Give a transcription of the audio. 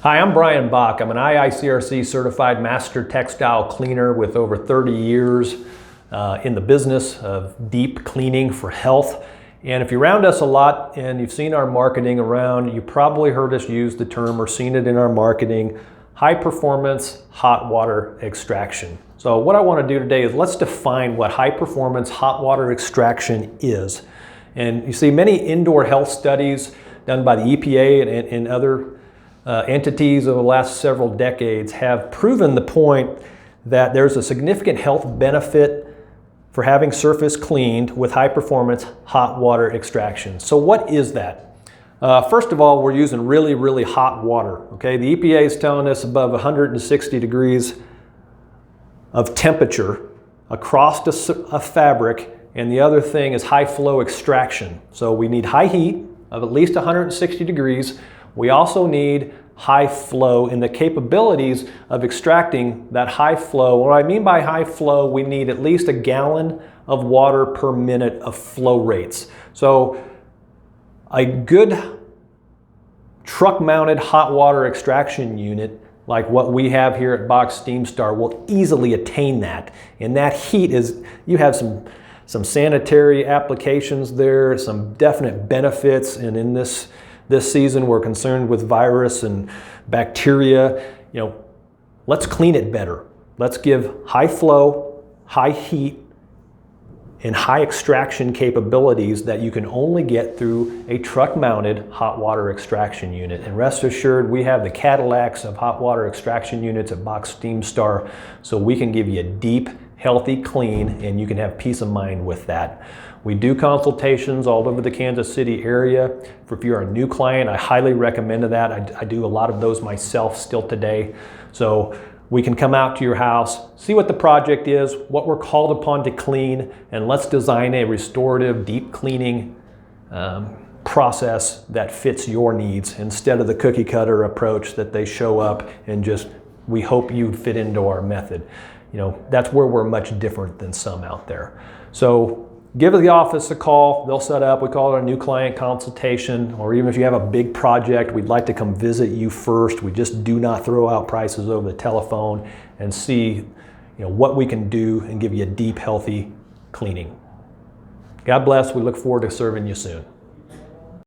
Hi, I'm Brian Bock. I'm an IICRC certified master textile cleaner with over 30 years in the business of deep cleaning for health. And if you're around us a lot and you've seen our marketing around, you probably heard us use the term or seen it in our marketing, high performance hot water extraction. So what I want to do today is let's define what high performance hot water extraction is. And you see many indoor health studies done by the EPA and other entities over the last several decades have proven the point that there's a significant health benefit for having surface cleaned with high performance hot water extraction. So what is that? First of all, we're using really hot water. Okay, the EPA is telling us above 160 degrees of temperature across a fabric, and the other thing is high flow extraction. So we need high heat of at least 160 degrees. We also need high flow in the capabilities of extracting that high flow. What I mean by high flow, we need at least a gallon of water per minute of flow rates. So a good truck-mounted hot water extraction unit like what we have here at Bock SteamStar will easily attain that. And that heat is, you have some sanitary applications there, some definite benefits, and in this season we're concerned with virus and bacteria. Let's clean it better. Let's give high flow, high heat, and high extraction capabilities that you can only get through a truck-mounted hot water extraction unit. And rest assured, we have the Cadillacs of hot water extraction units at Bock SteamStar, so we can give you a deep, healthy clean, and you can have peace of mind with that. We do consultations all over the Kansas City area. If you're a new client, I highly recommend that. I do a lot of those myself still today. So we can come out to your house, see what the project is, what we're called upon to clean, and let's design a restorative, deep cleaning process that fits your needs instead of the cookie cutter approach that they show up and just, we hope you fit into our method. That's where we're much different than some out there. So give the office a call. They'll set up, we call it a new client consultation, or even if you have a big project, we'd like to come visit you first. We just do not throw out prices over the telephone, and see what we can do and give you a deep, healthy cleaning. God bless. We look forward to serving you soon.